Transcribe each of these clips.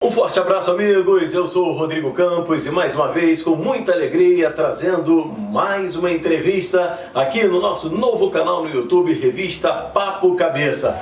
Um forte abraço, amigos, eu sou o Rodrigo Campos e mais uma vez, com muita alegria, trazendo mais uma entrevista aqui no nosso novo canal no YouTube, Revista Papo Cabeça.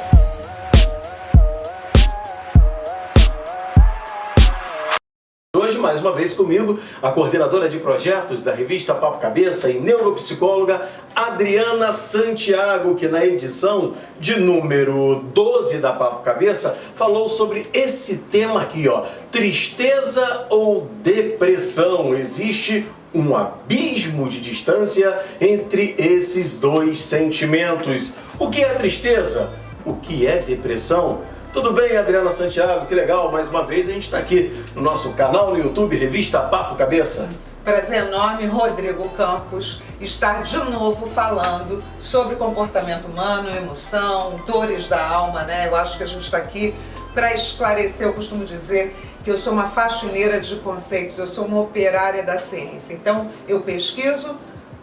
Hoje, mais uma vez comigo, a coordenadora de projetos da Revista Papo Cabeça e neuropsicóloga Adriana Santiago, que na edição de número 12 da Papo Cabeça falou sobre esse tema aqui, ó, tristeza ou depressão. Existe um abismo de distância entre esses dois sentimentos. O que é tristeza? O que é depressão? Tudo bem, Adriana Santiago? Que legal, mais uma vez a gente está aqui no nosso canal no YouTube, Revista Papo Cabeça. Prazer enorme, Rodrigo Campos, estar de novo falando sobre comportamento humano, emoção, dores da alma, né? Eu acho que a gente está aqui para esclarecer. Eu costumo dizer que eu sou uma faxineira de conceitos, eu sou uma operária da ciência. Então, eu pesquiso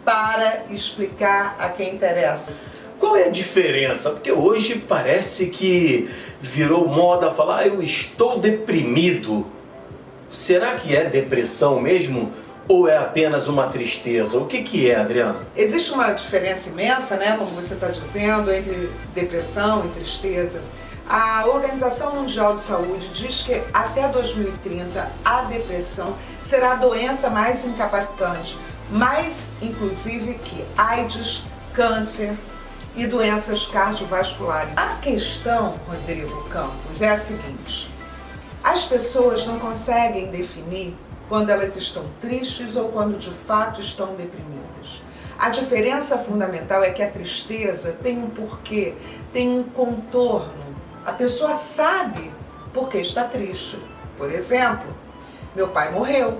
para explicar a quem interessa. Qual é a diferença? Porque hoje parece que virou moda falar, eu estou deprimido. Será que é depressão mesmo? Ou é apenas uma tristeza? O que é, Adriana? Existe uma diferença imensa, né, como você está dizendo, entre depressão e tristeza. A Organização Mundial de Saúde diz que até 2030 a depressão será a doença mais incapacitante, mais inclusive que AIDS, câncer e doenças cardiovasculares. A questão, Rodrigo Campos, é a seguinte: as pessoas não conseguem definir quando elas estão tristes ou quando de fato estão deprimidas. A diferença fundamental é que a tristeza tem um porquê, tem um contorno. A pessoa sabe por que está triste. Por exemplo, meu pai morreu.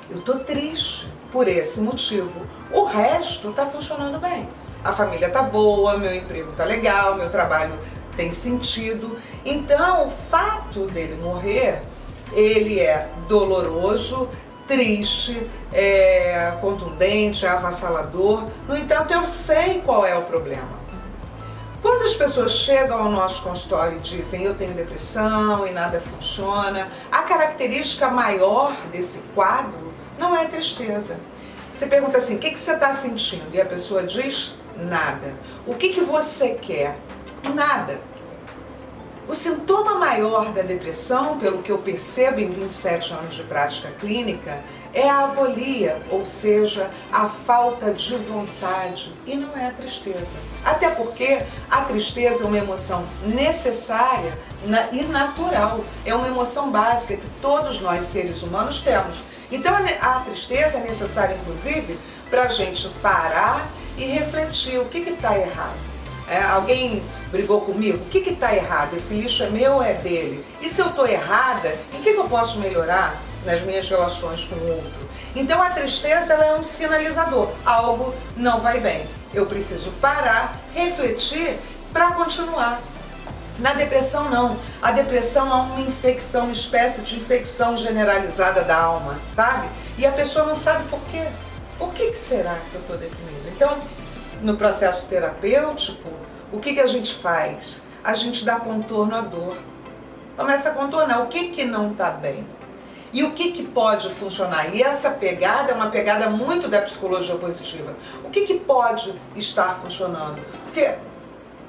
Eu estou triste por esse motivo. O resto está funcionando bem. A família está boa, meu emprego está legal, meu trabalho tem sentido. Então, o fato dele morrer, ele é doloroso, triste, contundente, avassalador. No entanto, eu sei qual é o problema. Quando as pessoas chegam ao nosso consultório e dizem eu tenho depressão e nada funciona, a característica maior desse quadro não é tristeza. Você pergunta assim, o que você está sentindo? E a pessoa diz nada. O que você quer? Nada. O sintoma maior da depressão, pelo que eu percebo em 27 anos de prática clínica, é a avolia, ou seja, a falta de vontade, e não é a tristeza. Até porque a tristeza é uma emoção necessária e natural, é uma emoção básica que todos nós seres humanos temos. Então a tristeza é necessária, inclusive, para a gente parar e refletir o que está errado. Alguém brigou comigo? O que está errado? Esse lixo é meu ou é dele? E se eu estou errada, em que eu posso melhorar nas minhas relações com o outro? Então a tristeza ela é um sinalizador. Algo não vai bem. Eu preciso parar, refletir para continuar. Na depressão não. A depressão é uma infecção, uma espécie de infecção generalizada da alma, sabe? E a pessoa não sabe por quê. Por que será que eu estou deprimida? Então, no processo terapêutico, o que a gente faz? A gente dá contorno à dor. Começa a contornar o que não está bem. E o que pode funcionar? E essa pegada é uma pegada muito da psicologia positiva. O que pode estar funcionando? Porque,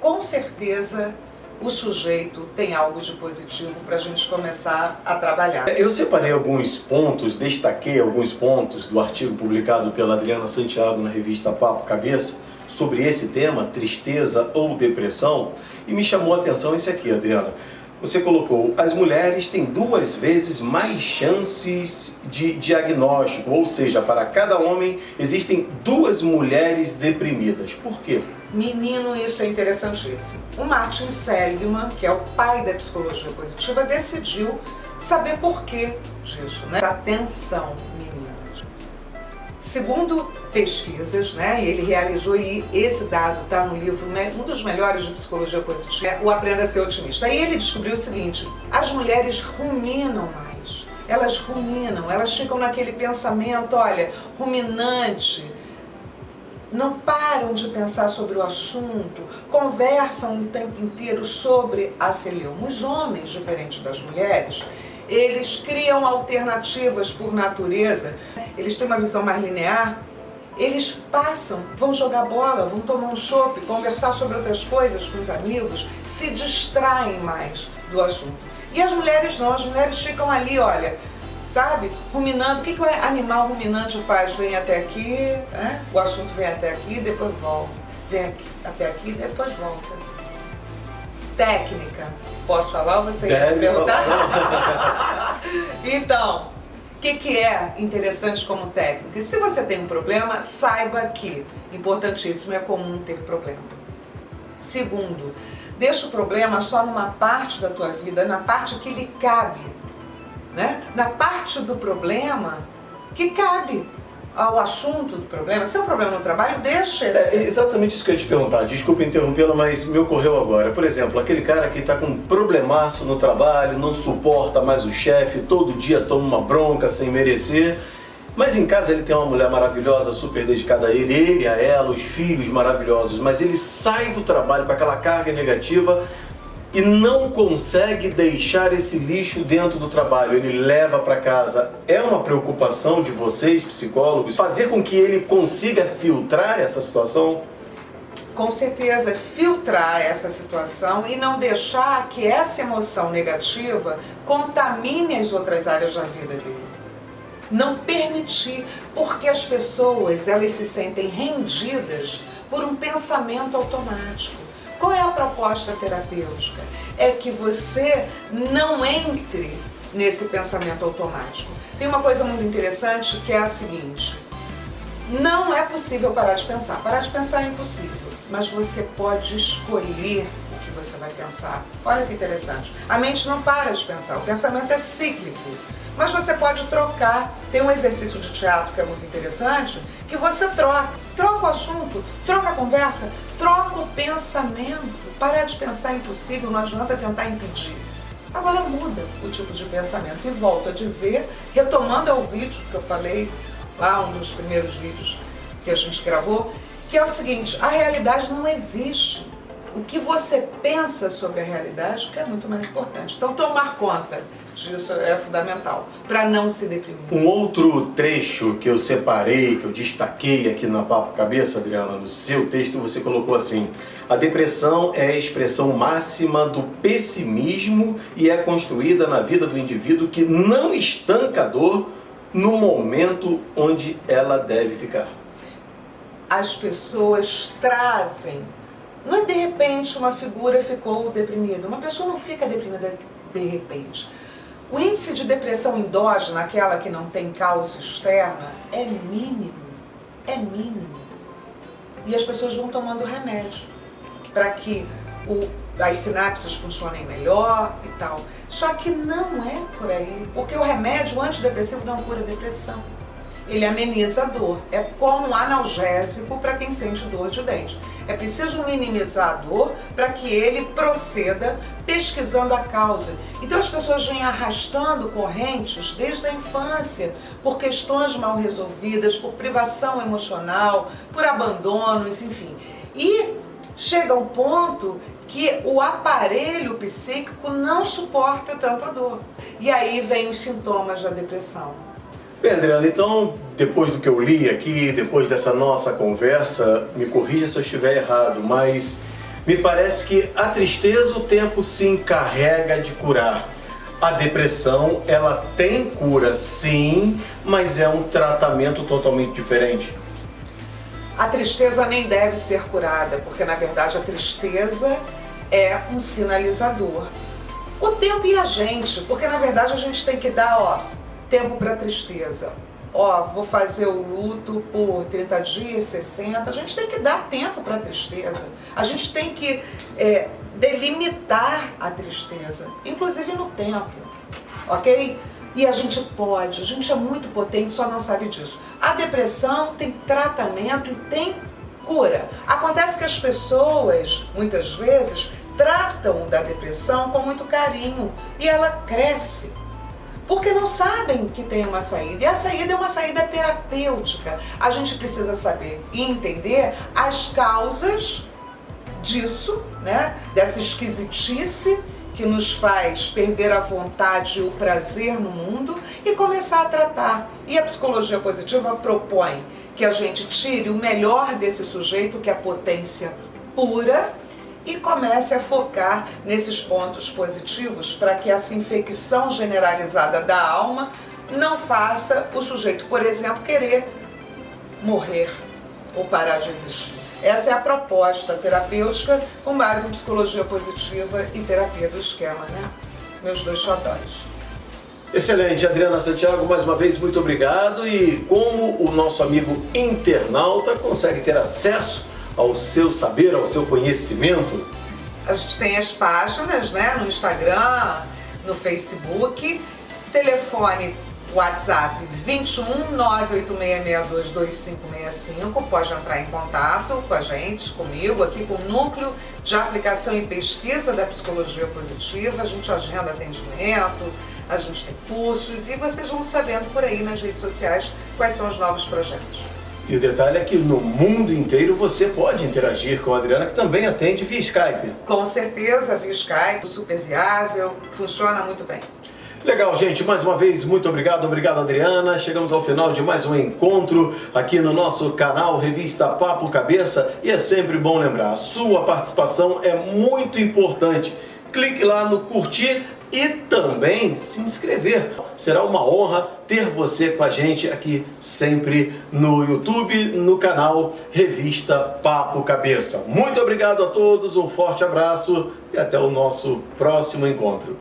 com certeza, o sujeito tem algo de positivo para a gente começar a trabalhar. Eu separei alguns pontos, destaquei alguns pontos do artigo publicado pela Adriana Santiago na revista Papo Cabeça sobre esse tema, tristeza ou depressão, e me chamou a atenção esse aqui, Adriana. Você colocou, as mulheres têm 2 vezes mais chances de diagnóstico, ou seja, para cada homem existem 2 mulheres deprimidas. Por quê? Menino, isso é interessantíssimo. O Martin Seligman, que é o pai da psicologia positiva, decidiu saber por que disso, né? Atenção, meninas. Segundo pesquisas, né, ele realizou, e esse dado está no livro, né, um dos melhores de psicologia positiva, o Aprenda a Ser Otimista. Aí ele descobriu o seguinte: as mulheres ruminam mais. Elas ruminam, elas ficam naquele pensamento, olha, ruminante, não param de pensar sobre o assunto, conversam o tempo inteiro sobre a celeuma. Os homens, diferente das mulheres, eles criam alternativas por natureza, eles têm uma visão mais linear, eles passam, vão jogar bola, vão tomar um chopp, conversar sobre outras coisas com os amigos, se distraem mais do assunto. E as mulheres não, as mulheres ficam ali, olha, sabe, ruminando. O que o animal ruminante faz? Vem até aqui, né? O assunto vem até aqui, depois volta. Vem aqui, até aqui, depois volta. Técnica. Posso falar ou você ia perguntar? Então, o que é interessante como técnica? Se você tem um problema, saiba que, importantíssimo, é comum ter problema. Segundo, deixa o problema só numa parte da tua vida, na parte que lhe cabe, né? Na parte do problema que cabe ao assunto do problema. Se é um problema no trabalho, deixa esse... É exatamente isso que eu ia te perguntar. Desculpa interrompê-la, mas me ocorreu agora. Por exemplo, aquele cara que está com um problemaço no trabalho, não suporta mais o chefe, todo dia toma uma bronca sem merecer, mas em casa ele tem uma mulher maravilhosa, super dedicada a ele, a ela, os filhos maravilhosos, mas ele sai do trabalho com aquela carga negativa e não consegue deixar esse lixo dentro do trabalho, ele leva para casa. É uma preocupação de vocês, psicólogos, fazer com que ele consiga filtrar essa situação? Com certeza, filtrar essa situação e não deixar que essa emoção negativa contamine as outras áreas da vida dele. Não permitir, porque as pessoas, elas se sentem rendidas por um pensamento automático. Qual é a proposta terapêutica? É que você não entre nesse pensamento automático. Tem uma coisa muito interessante que é a seguinte: não é possível parar de pensar. Parar de pensar é impossível, mas você pode escolher o que você vai pensar. Olha que interessante. A mente não para de pensar, o pensamento é cíclico. Mas você pode trocar. Tem um exercício de teatro que é muito interessante, que você troca o assunto, troca a conversa, troca o pensamento. Parar de pensar é impossível, não adianta tentar impedir. Agora muda o tipo de pensamento. E volto a dizer, retomando ao vídeo que eu falei, lá um dos primeiros vídeos que a gente gravou, que é o seguinte: a realidade não existe. O que você pensa sobre a realidade que é muito mais importante. Então tomar conta disso é fundamental, para não se deprimir. Um outro trecho que eu separei, que eu destaquei aqui na Papo Cabeça, Adriana, no seu texto você colocou assim: a depressão é a expressão máxima do pessimismo e é construída na vida do indivíduo que não estanca a dor no momento onde ela deve ficar. As pessoas trazem, não é de repente uma figura ficou deprimida, uma pessoa não fica deprimida de repente. O índice de depressão endógena, aquela que não tem causa externa, é mínimo, é mínimo. E as pessoas vão tomando remédio para que as sinapses funcionem melhor e tal. Só que não é por aí, porque o remédio antidepressivo não cura a depressão. Ele ameniza a dor, é como um analgésico para quem sente dor de dente. É preciso minimizar a dor para que ele proceda pesquisando a causa. Então as pessoas vêm arrastando correntes desde a infância, por questões mal resolvidas, por privação emocional, por abandonos, enfim. E chega um ponto que o aparelho psíquico não suporta tanta dor. E aí vem os sintomas da depressão. Bem, Adriana, então, depois do que eu li aqui, depois dessa nossa conversa, me corrija se eu estiver errado, mas me parece que a tristeza o tempo se encarrega de curar. A depressão, ela tem cura sim, mas é um tratamento totalmente diferente. A tristeza nem deve ser curada, porque na verdade a tristeza é um sinalizador. O tempo e a gente, porque na verdade a gente tem que dar, tempo para tristeza. Vou fazer o luto por 30 dias, 60, a gente tem que dar tempo para tristeza. A gente tem que delimitar a tristeza, inclusive no tempo, ok? E a gente é muito potente, só não sabe disso. A depressão tem tratamento e tem cura. Acontece que as pessoas, muitas vezes, tratam da depressão com muito carinho e ela cresce, porque não sabem que tem uma saída. E a saída é uma saída terapêutica. A gente precisa saber e entender as causas disso, né? Dessa esquisitice que nos faz perder a vontade e o prazer no mundo e começar a tratar. E a psicologia positiva propõe que a gente tire o melhor desse sujeito, que é a potência pura, e comece a focar nesses pontos positivos para que essa infecção generalizada da alma não faça o sujeito, por exemplo, querer morrer ou parar de existir. Essa é a proposta terapêutica com base em psicologia positiva e terapia do esquema, né? Meus dois xodóis. Excelente, Adriana Santiago, mais uma vez muito obrigado. E como o nosso amigo internauta consegue ter acesso ao seu saber, ao seu conhecimento? A gente tem as páginas, né, no Instagram, no Facebook, telefone WhatsApp 21 98662 2565, pode entrar em contato com a gente, comigo, aqui com o Núcleo de Aplicação e Pesquisa da Psicologia Positiva. A gente agenda atendimento, a gente tem cursos e vocês vão sabendo por aí nas redes sociais quais são os novos projetos. E o detalhe é que no mundo inteiro você pode interagir com a Adriana, que também atende via Skype. Com certeza, via Skype, super viável, funciona muito bem. Legal, gente, mais uma vez, muito obrigado, Adriana. Chegamos ao final de mais um encontro aqui no nosso canal Revista Papo Cabeça e é sempre bom lembrar, a sua participação é muito importante. Clique lá no curtir e também se inscrever. Será uma honra ter você com a gente aqui sempre no YouTube, no canal Revista Papo Cabeça. Muito obrigado a todos, um forte abraço e até o nosso próximo encontro.